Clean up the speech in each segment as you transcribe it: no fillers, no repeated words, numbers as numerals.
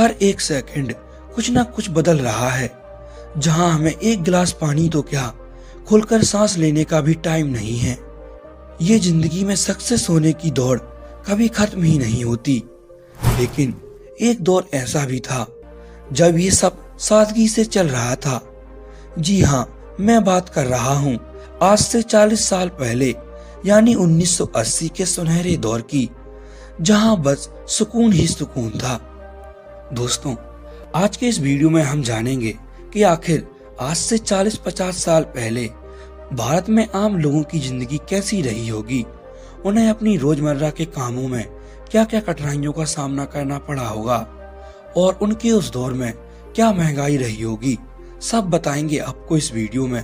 हर एक सेकंड कुछ ना कुछ बदल रहा है। जहां हमें एक गिलास पानी तो क्या, खुलकर सांस लेने का भी टाइम नहीं है। ये जिंदगी में सक्सेस होने की दौड़ कभी खत्म ही नहीं होती। लेकिन एक दौर ऐसा भी था जब ये सब सादगी से चल रहा था। जी हाँ, मैं बात कर रहा हूँ आज से 40 साल पहले यानी 1980 के सुनहरे दौर की, जहां बस सुकून ही सुकून था। दोस्तों, आज के इस वीडियो में हम जानेंगे कि आखिर आज से 40-50 साल पहले भारत में आम लोगों की जिंदगी कैसी रही होगी। उन्हें अपनी रोजमर्रा के कामों में क्या क्या कठिनाइयों का सामना करना पड़ा होगा और उनके उस दौर में क्या महंगाई रही होगी। सब बताएंगे आपको इस वीडियो में।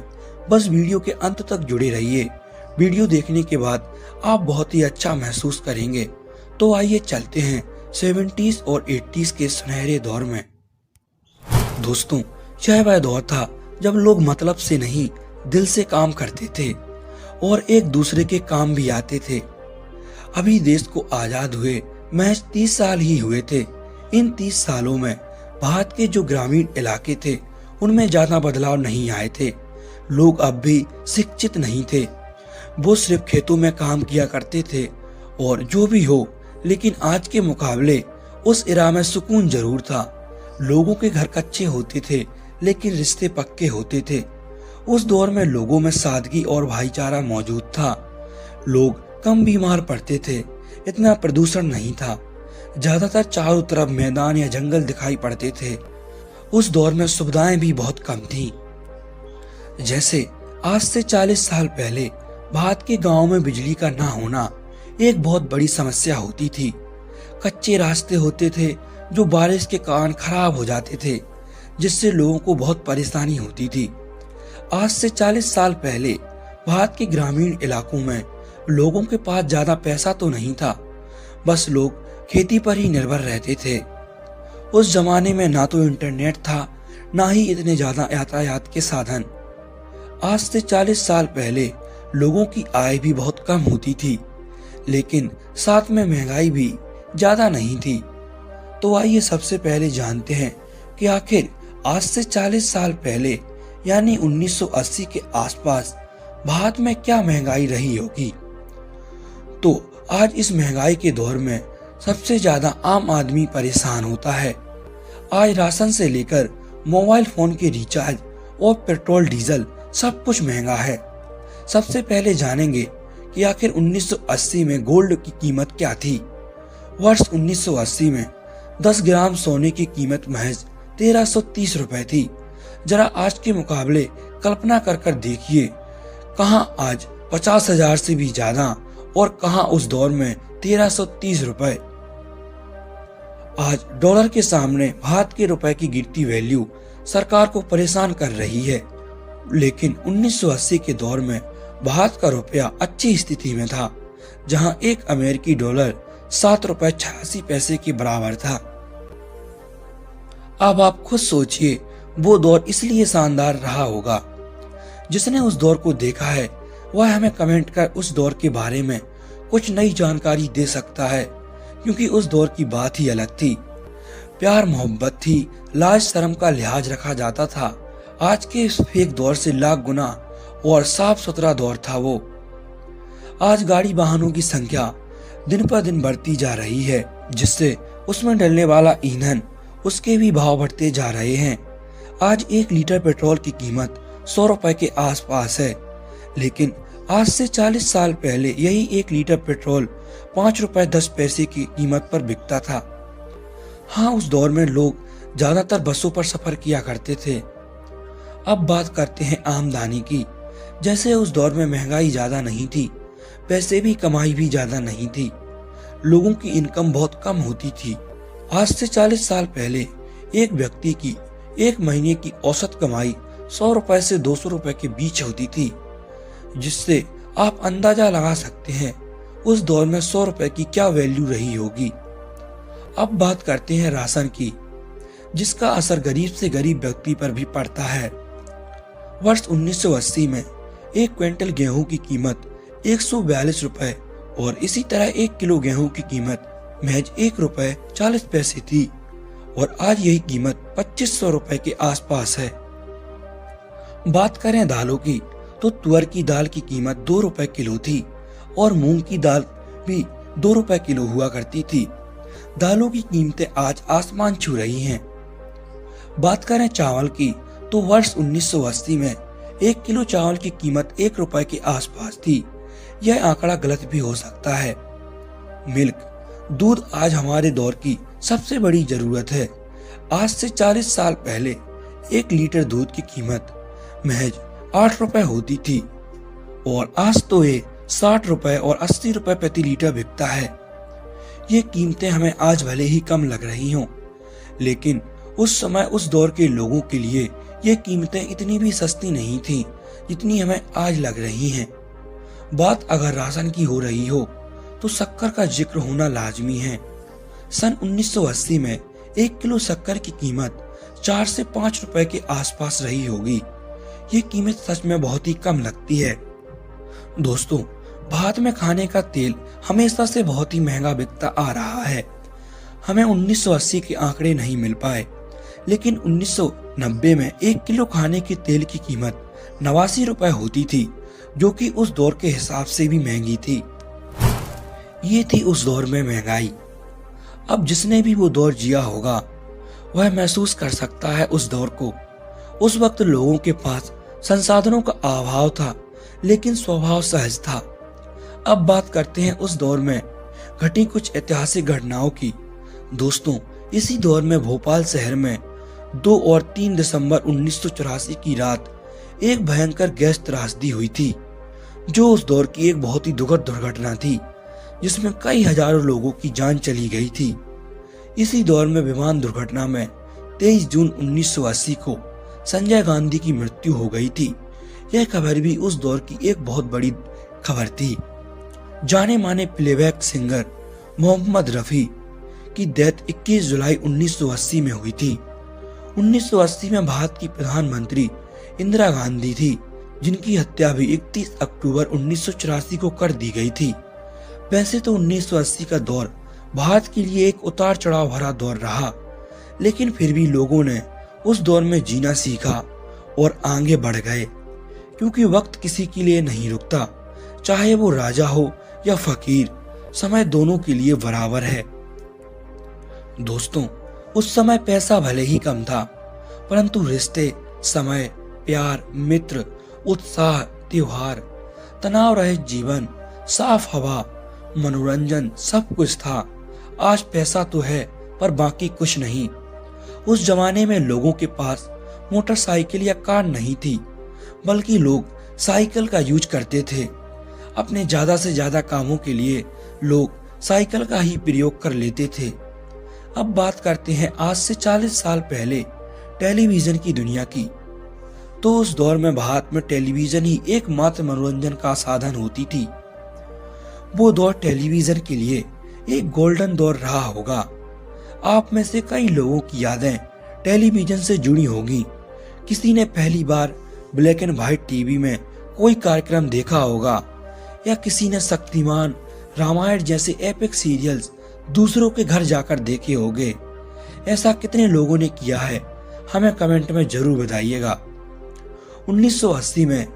बस वीडियो के अंत तक जुड़े रहिए। वीडियो देखने के बाद आप बहुत ही अच्छा महसूस करेंगे। तो आइए चलते हैं 70s और 80s के सुनहरे दौर में। दोस्तों, यह वह दौर था जब लोग मतलब से नहीं, दिल से काम करते थे और एक दूसरे के काम भी आते थे। अभी देश को आजाद हुए महज 30 साल ही हुए थे। इन 30 सालों में भारत के जो ग्रामीण इलाके थे उनमें ज्यादा बदलाव नहीं आए थे। लोग अब भी शिक्षित नहीं थे। वो सिर्फ खेतों में काम किया करते थे और जो भी हो, लेकिन आज के मुकाबले उस इरा में सुकून जरूर था। लोगों के घर कच्चे होते थे लेकिन रिश्ते पक्के होते थे। उस दौर में लोगों में सादगी और भाईचारा मौजूद था। लोग कम बीमार पड़ते थे, इतना प्रदूषण नहीं था। ज्यादातर चारों तरफ मैदान या जंगल दिखाई पड़ते थे। उस दौर में सुविधाएं भी बहुत कम थीं। जैसे आज से 40 साल पहले भारत के गांवों में बिजली का ना होना एक बहुत बड़ी समस्या होती थी। कच्चे रास्ते होते थे जो बारिश के कारण खराब हो जाते थे, जिससे लोगों को बहुत परेशानी होती थी। आज से 40 साल पहले भारत के ग्रामीण इलाकों में लोगों के पास ज्यादा पैसा तो नहीं था, बस लोग खेती पर ही निर्भर रहते थे। उस जमाने में ना तो इंटरनेट था, ना ही इतने ज्यादा यातायात के साधन। आज से 40 साल पहले लोगों की आय भी बहुत कम होती थी, लेकिन साथ में महंगाई भी ज्यादा नहीं थी। तो आइए सबसे पहले जानते हैं कि आखिर आज से 40 साल पहले यानी 1980 के आसपास भारत में क्या महंगाई रही होगी। तो आज इस महंगाई के दौर में सबसे ज्यादा आम आदमी परेशान होता है। आज राशन से लेकर मोबाइल फोन के रिचार्ज और पेट्रोल डीजल सब कुछ महंगा है। सबसे पहले जानेंगे कि आखिर 1980 में गोल्ड की कीमत क्या थी। वर्ष 1980 में 10 ग्राम सोने की कीमत महज 1330 रुपए थी। जरा आज के मुकाबले कल्पना कर देखिए, कहां आज 50,000 से भी ज्यादा और कहां उस दौर में 1330 रुपए। आज डॉलर के सामने भारत के रुपए की गिरती वैल्यू सरकार को परेशान कर रही है। लेकिन 1980 के दौर में भारत का रुपया अच्छी स्थिति में था, जहां एक अमेरिकी डॉलर 7 रुपए 86 पैसे के बराबर था। अब आप खुद सोचिए, वो दौर इसलिए शानदार रहा होगा। जिसने उस दौर को देखा है वह हमें कमेंट कर उस दौर के बारे में कुछ नई जानकारी दे सकता है, क्योंकि उस दौर की बात ही अलग थी। प्यार मोहब्बत थी, लाज शर्म का लिहाज रखा जाता था। आज के इस फेक दौर से लाख गुना और साफ सुथरा दौर था वो। आज गाड़ी वाहनों की संख्या दिन पर दिन बढ़ती जा रही है, जिससे उसमें डलने वाला ईंधन उसके भी भाव बढ़ते जा रहे हैं। आज 1 लीटर पेट्रोल की कीमत 100 रुपए के आसपास है, लेकिन आज से 40 साल पहले यही 1 लीटर पेट्रोल 5 रुपए 10 पैसे की कीमत पर बिकता था। हाँ, उस दौर में लोग ज्यादातर बसों पर सफर किया करते थे। अब बात करते हैं आमदनी की। जैसे उस दौर में महंगाई ज्यादा नहीं थी, पैसे भी कमाई भी ज्यादा नहीं थी। लोगों की इनकम बहुत कम होती थी। आज से 40 साल पहले एक व्यक्ति की एक महीने की औसत कमाई 100 रुपए से 200 रुपए के बीच होती थी, जिससे आप अंदाजा लगा सकते हैं उस दौर में 100 रुपए की क्या वैल्यू रही होगी। अब बात करते हैं राशन की, जिसका असर गरीब से गरीब व्यक्ति पर भी पड़ता है। वर्ष 1980 में 1 क्विंटल गेहूं की कीमत 142 रुपए और इसी तरह 1 किलो गेहूं की कीमत महज 1 रुपए 40 पैसे थी। और आज यही कीमत 2500 रुपए के आसपास है। बात करें दालों की तो तुअर की दाल की कीमत 2 रुपए किलो थी और मूंग की दाल भी 2 रुपए किलो हुआ करती थी। दालों की कीमतें आज आसमान छू रही हैं। बात करें चावल की तो वर्ष 1980 में 1 किलो चावल की कीमत 1 रुपए के आसपास थी। यह आंकड़ा गलत भी हो सकता है। मिल्क, दूध आज हमारे दौर की सबसे बड़ी जरूरत है। आज से 40 साल पहले 1 लीटर दूध की कीमत महज 8 रुपए होती थी और आज तो ये 60 रुपए और 80 रुपए प्रति लीटर बिकता है। ये कीमतें हमें आज भले ही कम लग रही हों, लेकिन उस समय उस दौर के लोगों के लिए ये कीमतें इतनी भी सस्ती नहीं थीं जितनी हमें आज लग रही हैं। बात अगर राशन की हो रही हो तो शक्कर का जिक्र होना लाजमी है। सन 1980 में 1 किलो शक्कर की कीमत 4 से 5 रुपए के आसपास रही होगी। ये कीमत सच में बहुत ही कम लगती है। दोस्तों, भात में खाने का तेल हमेशा से बहुत ही महंगा बिकता आ रहा है। हमें 1980 के आंकड़े नहीं मिल पाए, लेकिन 1990 में 1 किलो खाने के तेल की कीमत 89 रुपए होती थी, जो कि उस दौर के हिसाब से भी महंगी थी। ये थी उस दौर में महंगाई। अब जिसने भी वो दौर जिया होगा वह महसूस कर सकता है उस दौर को। उस वक्त लोगों के पास संसाधनों का अभाव था, लेकिन स्वभाव सहज था। अब बात करते हैं उस दौर में घटी कुछ ऐतिहासिक घटनाओं की। दोस्तों, इसी दौर में भोपाल शहर में 2 और 3 दिसंबर 1984 की रात एक भयंकर गैस त्रासदी हुई थी, जो उस दौर की एक बहुत ही दुखद दुर्घटना थी, जिसमें कई हजारों लोगों की जान चली गई थी। इसी दौर में विमान दुर्घटना में 23 जून 1980 को संजय गांधी की मृत्यु हो गई थी। यह खबर भी उस दौर की एक बहुत बड़ी खबर थी। जाने माने प्लेबैक सिंगर मोहम्मद रफी की डेथ 21 जुलाई 1980 में हुई थी। 1980 में भारत की प्रधानमंत्री इंदिरा गांधी थी, जिनकी हत्या भी 31 अक्टूबर 1984 को कर दी गई थी। वैसे तो 1980 का दौर भारत के लिए एक उतार चढ़ाव भरा दौर रहा, लेकिन फिर भी लोगों ने उस दौर में जीना सीखा और आगे बढ़ गए, क्योंकि वक्त किसी के लिए नहीं रुकता। चाहे वो राजा हो या फकीर, समय दोनों के लिए बराबर है। दोस्तों, उस समय पैसा भले ही कम था, परंतु रिश्ते, समय, प्यार, मित्र, उत्साह, त्योहार, तनाव रहित जीवन, साफ हवा, मनोरंजन सब कुछ था। आज पैसा तो है पर बाकी कुछ नहीं। उस जमाने में लोगों के पास मोटरसाइकिल या कार नहीं थी, बल्कि लोग साइकिल का यूज करते थे। अपने ज्यादा से ज्यादा कामों के लिए लोग साइकिल का ही प्रयोग कर लेते थे। अब बात करते हैं आज से 40 साल पहले टेलीविजन की दुनिया की। तो उस दौर में भारत में टेलीविजन ही एकमात्र मनोरंजन का साधन होती थी। वो दौर टेलीविजन के लिए एक गोल्डन दौर रहा होगा। आप में से कई लोगों की यादें टेलीविजन से जुड़ी होगी। किसी ने पहली बार ब्लैक एंड व्हाइट टीवी में कोई कार्यक्रम देखा होगा, या किसी ने शक्तिमान, रामायण जैसे एपिक सीरियल्स दूसरों के घर जाकर देखे होंगे। ऐसा कितने लोगों ने किया है, हमें कमेंट में जरूर बताइएगा। 1980 में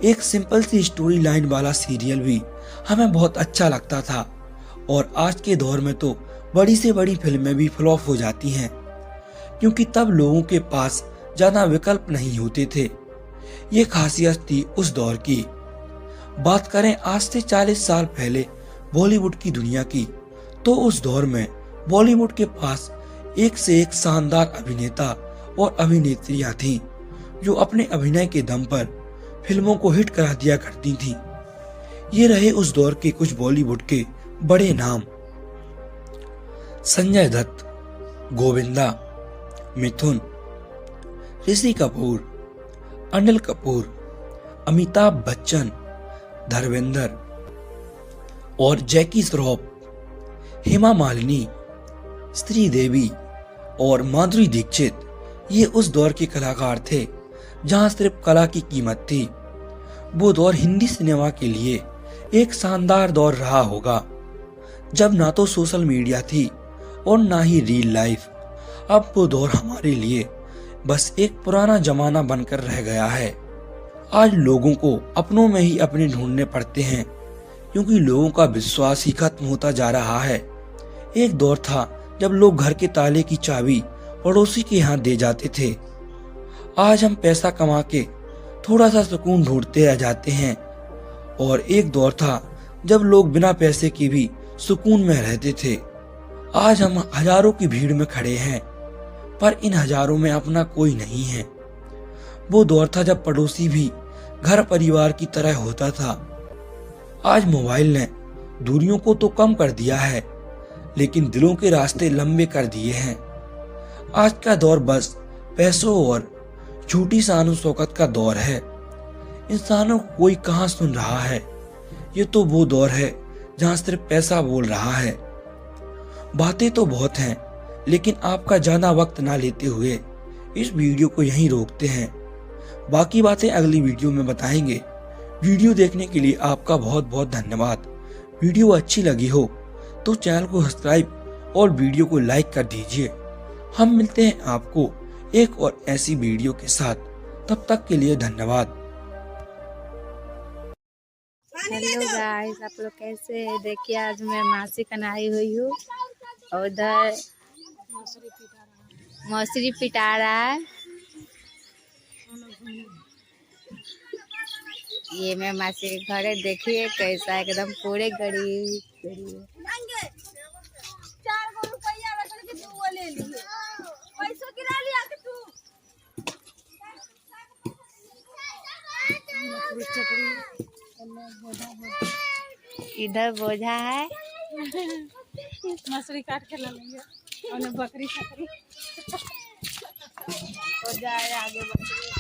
एक सिंपल सी स्टोरी लाइन वाला सीरियल भी हमें बहुत अच्छा लगता था, और आज के दौर में तो बड़ी से बड़ी फिल्में भी फ्लॉप हो जाती हैं, क्योंकि तब लोगों के पास ज्यादा विकल्प नहीं होते थे। ये खासियत थी उस दौर की। बात करें आज से 40 साल पहले बॉलीवुड की दुनिया की, तो उस दौर में बॉलीवुड के पास एक से एक शानदार अभिनेता और अभिनेत्रियां थीं, जो अपने अभिनय के दम पर फिल्मों को हिट करा दिया करती थीं। ये रहे उस दौर के कुछ बॉलीवुड के बड़े नाम: संजय दत्त, गोविंदा, मिथुन, ऋषि कपूर, अनिल कपूर, अमिताभ बच्चन, धर्मेंद्र और जैकी श्रॉफ, हेमा मालिनी, श्रीदेवी और माधुरी दीक्षित। ये उस दौर के कलाकार थे जहां सिर्फ कला की कीमत थी। वो दौर हिंदी सिनेमा के लिए एक शानदार दौर रहा होगा, जब ना तो सोशल मीडिया थी और ना ही रियल लाइफ। अब वो दौर हमारे लिए बस एक पुराना जमाना बनकर रह गया है। आज लोगों को अपनों में ही अपने ढूंढने पड़ते हैं, क्योंकि लोगों का विश्वास ही खत्म होता जा रहा है। एक दौर था जब लोग घर के ताले की चाबी पड़ोसी के यहाँ दे जाते थे। आज हम पैसा कमा के थोड़ा सा सुकून ढूंढते रह जाते हैं। और एक दौर था जब लोग बिना पैसे के भी सुकून में रहते थे। आज हम हजारों की भीड़ में खड़े हैं, पर इन हजारों में अपना कोई नहीं है। वो दौर था जब पड़ोसी भी घर परिवार की तरह होता था। आज मोबाइल ने दूरियों को तो कम कर दिया है, लेकिन दिलों के रास्ते लंबे कर दिए हैं। आज का दौर बस पैसों और झूठी शान शौकत का दौर है। इंसानों को कोई कहाँ सुन रहा है। ये तो वो दौर है जहाँ सिर्फ पैसा बोल रहा है। बातें तो बहुत हैं, लेकिन आपका ज्यादा वक्त ना लेते हुए इस वीडियो को यहीं रोकते हैं। बाकी बातें अगली वीडियो में बताएंगे। वीडियो देखने के लिए आपका बहुत बहुत धन्यवाद। वीडियो अच्छी लगी हो तो चैनल को सब्सक्राइब और वीडियो को लाइक कर दीजिए। हम मिलते हैं आपको एक और ऐसी वीडियो के साथ। तब तक के लिए धन्यवाद। हेलो गाइस, आप लोग कैसे हैं? देखिए आज मैं मासी कनाई हुई हूँ और उधर मौसरी पिटा रहा है। ये मैं मासी के घर है, देखिए कैसा एकदम पूरे गरीब। इधर बोझा है, मछली काट के ला लेंगे और बकरी खकरी बोझा है आगे बकरी।